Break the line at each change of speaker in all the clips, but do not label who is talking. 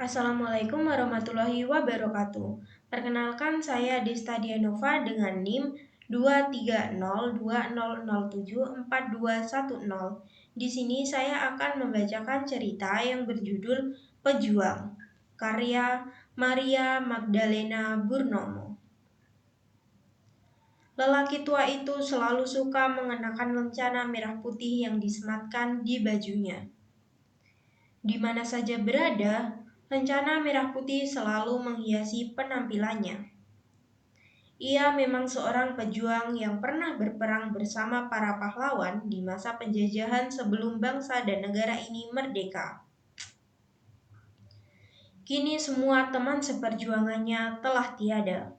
Assalamualaikum warahmatullahi wabarakatuh. Perkenalkan saya Desta Dianova dengan NIM 23020074210. Di sini saya akan membacakan cerita yang berjudul Pejuang, karya Maria Magdalena Purnomo. Lelaki tua itu selalu suka mengenakan lencana merah putih yang disematkan di bajunya. Di mana saja berada, lencana merah putih selalu menghiasi penampilannya. Ia memang seorang pejuang yang pernah berperang bersama para pahlawan di masa penjajahan sebelum bangsa dan negara ini merdeka. Kini semua teman seperjuangannya telah tiada.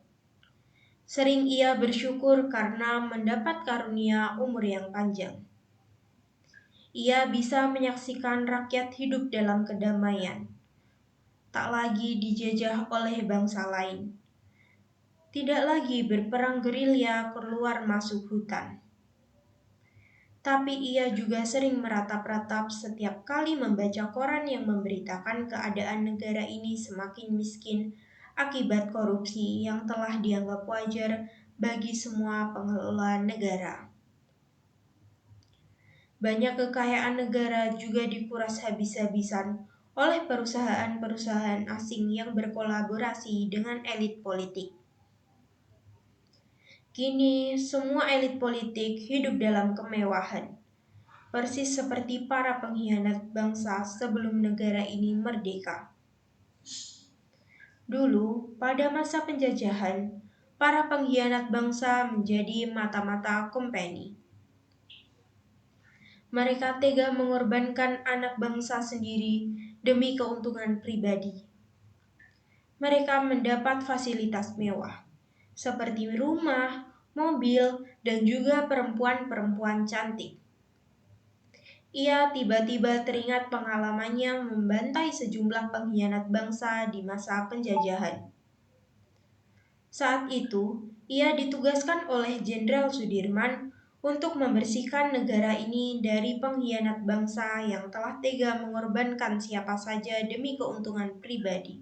Sering ia bersyukur karena mendapat karunia umur yang panjang. Ia bisa menyaksikan rakyat hidup dalam kedamaian, tak lagi dijajah oleh bangsa lain. Tidak lagi berperang gerilya keluar masuk hutan. Tapi ia juga sering meratap-ratap setiap kali membaca koran yang memberitakan keadaan negara ini semakin miskin akibat korupsi yang telah dianggap wajar bagi semua pengelola negara. Banyak kekayaan negara juga dikuras habis-habisan oleh perusahaan-perusahaan asing yang berkolaborasi dengan elit politik. Kini, semua elit politik hidup dalam kemewahan, persis seperti para pengkhianat bangsa sebelum negara ini merdeka. Dulu, pada masa penjajahan, para pengkhianat bangsa menjadi mata-mata company. Mereka tega mengorbankan anak bangsa sendiri demi keuntungan pribadi. Mereka mendapat fasilitas mewah, seperti rumah, mobil, dan juga perempuan-perempuan cantik. Ia tiba-tiba teringat pengalamannya membantai sejumlah pengkhianat bangsa di masa penjajahan. Saat itu, ia ditugaskan oleh Jenderal Sudirman untuk membersihkan negara ini dari pengkhianat bangsa yang telah tega mengorbankan siapa saja demi keuntungan pribadi.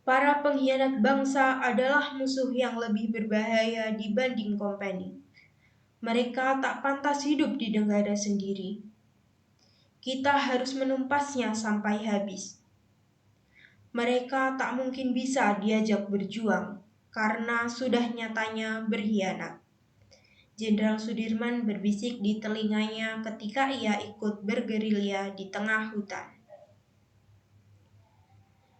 Para pengkhianat bangsa adalah musuh yang lebih berbahaya dibanding company. Mereka tak pantas hidup di negara sendiri. Kita harus menumpasnya sampai habis. Mereka tak mungkin bisa diajak berjuang karena sudah nyatanya berkhianat. Jenderal Sudirman berbisik di telinganya ketika ia ikut bergerilya di tengah hutan.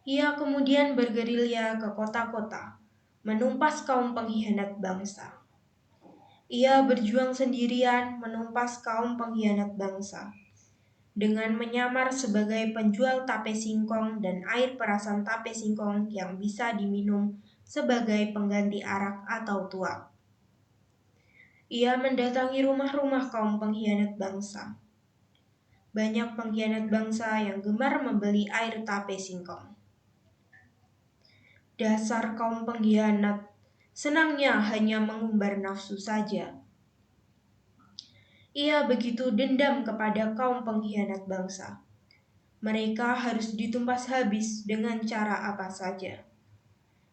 Ia kemudian bergerilya ke kota-kota, menumpas kaum pengkhianat bangsa. Ia berjuang sendirian menumpas kaum pengkhianat bangsa, dengan menyamar sebagai penjual tape singkong dan air perasan tape singkong yang bisa diminum sebagai pengganti arak atau tuak. Ia mendatangi rumah-rumah kaum pengkhianat bangsa. Banyak pengkhianat bangsa yang gemar membeli air tape singkong. Dasar kaum pengkhianat, senangnya hanya mengumbar nafsu saja. Ia begitu dendam kepada kaum pengkhianat bangsa. Mereka harus ditumpas habis dengan cara apa saja.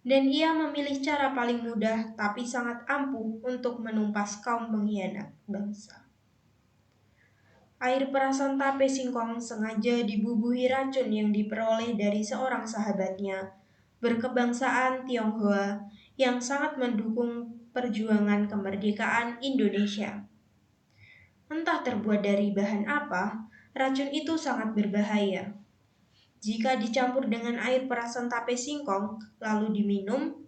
Dan ia memilih cara paling mudah tapi sangat ampuh untuk menumpas kaum pengkhianat bangsa. Air perasan tape singkong sengaja dibubuhi racun yang diperoleh dari seorang sahabatnya berkebangsaan Tionghoa yang sangat mendukung perjuangan kemerdekaan Indonesia. Entah terbuat dari bahan apa, racun itu sangat berbahaya. Jika dicampur dengan air perasan tape singkong lalu diminum,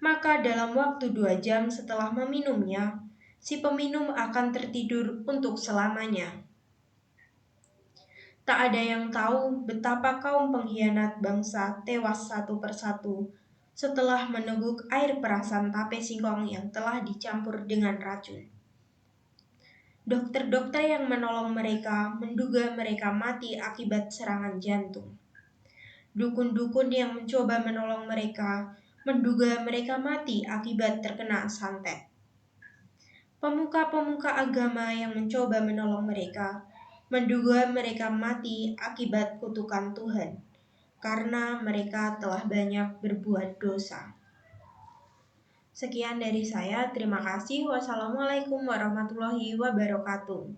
maka dalam waktu 2 jam setelah meminumnya, si peminum akan tertidur untuk selamanya. Tak ada yang tahu betapa kaum pengkhianat bangsa tewas satu persatu setelah meneguk air perasan tape singkong yang telah dicampur dengan racun. Dokter-dokter yang menolong mereka menduga mereka mati akibat serangan jantung. Dukun-dukun yang mencoba menolong mereka menduga mereka mati akibat terkena santet. Pemuka-pemuka agama yang mencoba menolong mereka menduga mereka mati akibat kutukan Tuhan, karena mereka telah banyak berbuat dosa. Sekian dari saya, terima kasih. Wassalamualaikum warahmatullahi wabarakatuh.